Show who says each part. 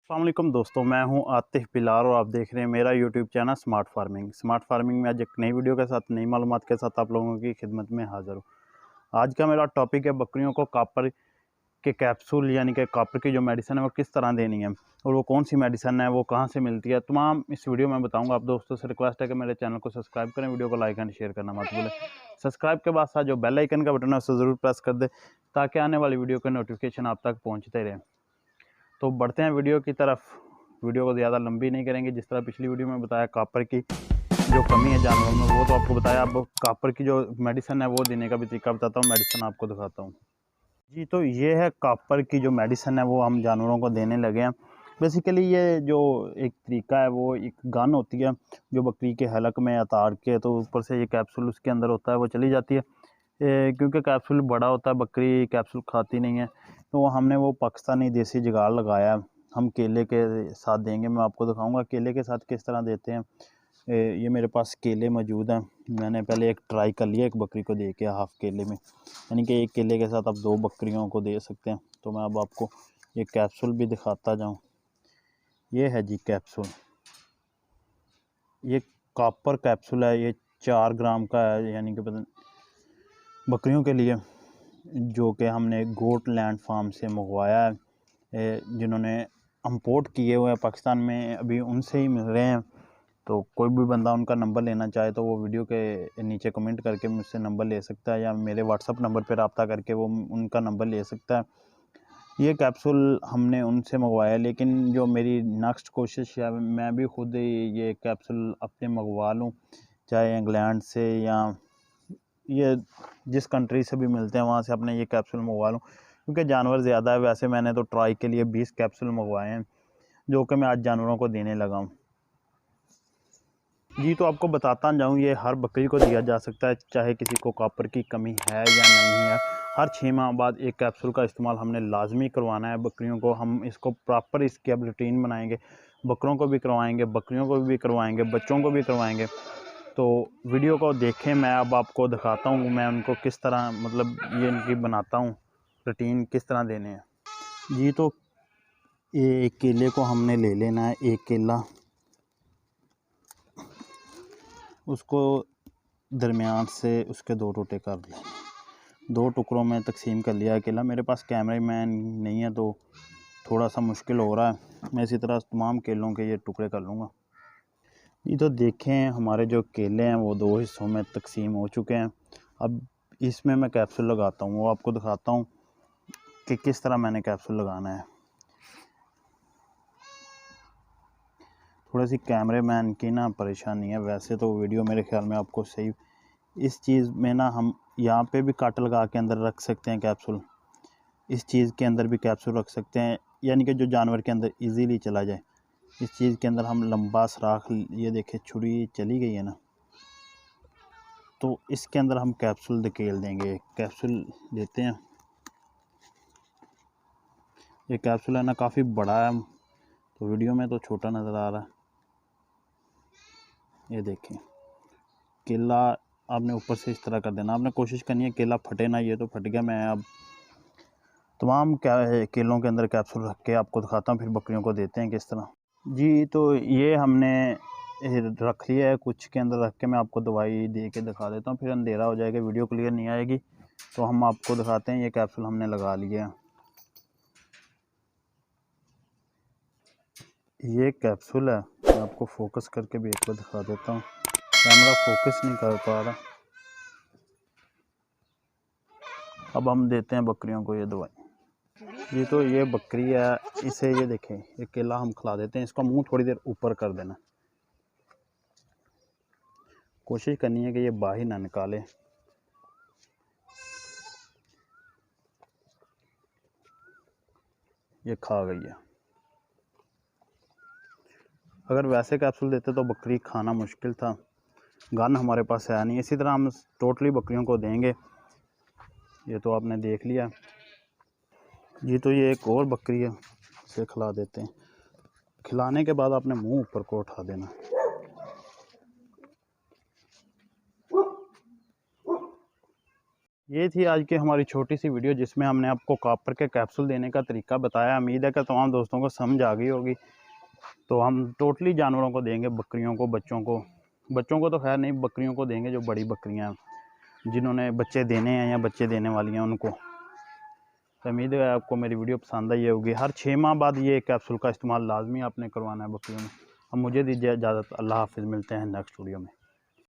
Speaker 1: अस्सलाम वालेकुम दोस्तों, मैं हूं आतिफ बिलाल और आप देख रहे हैं मेरा YouTube channel smart farming. Smart farming में आज एक नई वीडियो के साथ नई मालूमात के साथ आप लोगों की खिदमत में हाज़िर हूं। आज का मेरा टॉपिक है बकरियों को कॉपर के कैप्सूल यानी कि कॉपर की जो मेडिसिन है वो किस तरह देनी है और वो कौन सी मेडिसिन है, वो कहाँ से मिलती है, तमाम इस वीडियो में बताऊँगा। आप दोस्तों से रिक्वेस्ट है कि मेरे चैनल को सब्सक्राइब करें, वीडियो को लाइक एंड शेयर करना मत भूलें। सब्सक्राइब के बाद साथ जो बेल आइकन का बटन है उसे ज़रूर प्रेस कर दें ताकि आने वाली वीडियो के नोटिफिकेशन आप तक पहुँचते रहें। तो बढ़ते हैं वीडियो की तरफ। वीडियो को ज़्यादा लंबी नहीं करेंगे। जिस तरह पिछली वीडियो में बताया कॉपर की जो कमी है जानवरों में वो तो आपको बताया। अब कॉपर की जो मेडिसिन है वो देने का भी तरीका बताता हूँ, मेडिसिन आपको दिखाता हूँ। जी, तो ये है कॉपर की जो मेडिसिन है वो हम जानवरों को देने लगे हैं। बेसिकली ये जो एक तरीका है वो एक गन होती है जो बकरी के हलक में अतार के तो ऊपर से ये कैप्सूल उसके अंदर होता है, वो चली जाती है। क्योंकि कैप्सूल बड़ा होता है, बकरी कैप्सूल खाती नहीं है, तो हमने वो पाकिस्तानी देसी जुगाड़ लगाया है। हम केले के साथ देंगे, मैं आपको दिखाऊंगा केले के साथ किस तरह देते हैं। ये मेरे पास केले मौजूद हैं। मैंने पहले एक ट्राई कर लिया, एक बकरी को दे के हाफ केले में, यानी कि एक केले के साथ आप 2 बकरियों को दे सकते हैं। तो मैं अब आपको ये कैप्सूल भी दिखाता जाऊँ। ये है जी कैप्सूल, ये कॉपर कैप्सूल है। ये 4 ग्राम का है, यानी कि बकरियों के लिए, जो कि हमने गोट लैंड फार्म से मंगवाया है। जिन्होंने इंपोर्ट किए हुए हैं पाकिस्तान में, अभी उनसे ही मिल रहे हैं। तो कोई भी बंदा उनका नंबर लेना चाहे तो वो वीडियो के नीचे कमेंट करके मुझसे नंबर ले सकता है, या मेरे व्हाट्सअप नंबर पर रब्ता करके वो उनका नंबर ले सकता है। ये कैप्सूल हमने उनसे मंगवाया, लेकिन जो मेरी नेक्स्ट कोशिश है मैं भी खुद ये कैप्सूल अपने मंगवा लूँ, चाहे इंग्लैंड से या ये जिस कंट्री से भी मिलते हैं वहाँ से अपने ये कैप्सूल मंगवा लूँ, क्योंकि जानवर ज़्यादा है। वैसे मैंने तो ट्राई के लिए 20 कैप्सूल मंगवाए हैं जो कि मैं आज जानवरों को देने लगा हूँ। जी, तो आपको बताता जाऊँ, ये हर बकरी को दिया जा सकता है, चाहे किसी को कॉपर की कमी है या नहीं है। हर 6 माह बाद एक कैप्सूल का इस्तेमाल हमने लाजमी करवाना है बकरियों को। हम इसको प्रॉपर इसकी अब रूटीन बनाएंगे, बकरों को भी करवाएंगे, बकरियों को भी करवाएंगे, बच्चों को भी करवाएंगे। तो वीडियो को देखें, मैं अब आपको दिखाता हूँ मैं उनको किस तरह, मतलब ये इनकी बनाता हूँ रूटीन किस तरह देने हैं। जी, तो ये एक केले को हमने ले लेना है, एक केला, उसको दरमियान से उसके 2 टुकड़े कर लें। 2 टुकड़ों में तकसीम कर लिया अकेला। मेरे पास कैमरे मैन नहीं है तो थोड़ा सा मुश्किल हो रहा है। मैं इसी तरह तमाम केलों के ये टुकड़े कर लूँगा। ये तो देखें, हमारे जो केले हैं वो 2 हिस्सों में तकसीम हो चुके हैं। अब इसमें मैं कैप्सूल लगाता हूँ, वो आपको दिखाता हूँ कि किस तरह मैंने कैप्सूल लगाना है। थोड़ी सी कैमरे मैन की ना परेशानी है, वैसे तो वीडियो मेरे ख्याल में आपको सही। इस चीज़ में ना हम यहाँ पे भी काट लगा के अंदर रख सकते हैं कैप्सूल, इस चीज़ के अंदर भी कैप्सूल रख सकते हैं, यानी कि जो जानवर के अंदर इजीली चला जाए। इस चीज़ के अंदर हम लंबा सुराख, ये देखें छुरी चली गई है ना, तो इसके अंदर हम कैप्सूल धकेल देंगे। कैप्सूल देते हैं, ये कैप्सूल है ना काफ़ी बड़ा है, तो वीडियो में तो छोटा नज़र आ रहा है। ये देखें, केला आपने ऊपर से इस तरह कर देना, आपने कोशिश करनी है केला फटे ना। ये तो फट गया। मैं अब तमाम क्या है केलों के अंदर कैप्सूल रख के आपको दिखाता हूँ, फिर बकरियों को देते हैं किस तरह। जी, तो ये हमने रख लिया है, कुछ के अंदर रख के मैं आपको दवाई दे के दिखा देता हूँ, फिर अंधेरा हो जाएगा, वीडियो क्लियर नहीं आएगी। तो हम आपको दिखाते हैं, ये कैप्सूल हमने लगा लिया है। ये कैप्सूल है, मैं आपको फोकस करके भी एक बार दिखा देता हूँ, कैमरा फोकस नहीं कर पा रहा। अब हम देते हैं बकरियों को ये दवाई। ये तो ये बकरी है, इसे ये देखें, ये केला हम खिला देते हैं। इसका मुंह थोड़ी देर ऊपर कर देना, कोशिश करनी है कि ये बाहर ना निकाले। ये खा गई है। अगर वैसे कैप्सूल देते तो बकरी खाना मुश्किल था, गन हमारे पास है नहीं। इसी तरह हम टोटली बकरियों को देंगे। ये तो आपने देख लिया जी, तो ये एक और बकरी है, इसे खिला देते हैं। खिलाने के बाद आपने मुंह ऊपर को उठा देना। ये थी आज की हमारी छोटी सी वीडियो जिसमें हमने आपको कॉपर के कैप्सूल देने का तरीका बताया। उम्मीद है कि तमाम दोस्तों को समझ आ गई होगी। तो हम टोटली जानवरों को देंगे, बकरियों को, बच्चों को तो खैर नहीं, बकरियों को देंगे जो बड़ी बकरियां हैं, जिन्होंने बच्चे देने हैं या बच्चे देने वाली हैं उनको। तो उम्मीद है आपको मेरी वीडियो पसंद आई होगी। हर 6 माह बाद ये कैप्सूल का इस्तेमाल लाजमी आपने करवाना है बकरियों में। अब मुझे दीजिए इजाज़त। अल्लाह हाफ़िज़, मिलते हैं नेक्स्ट वीडियो में।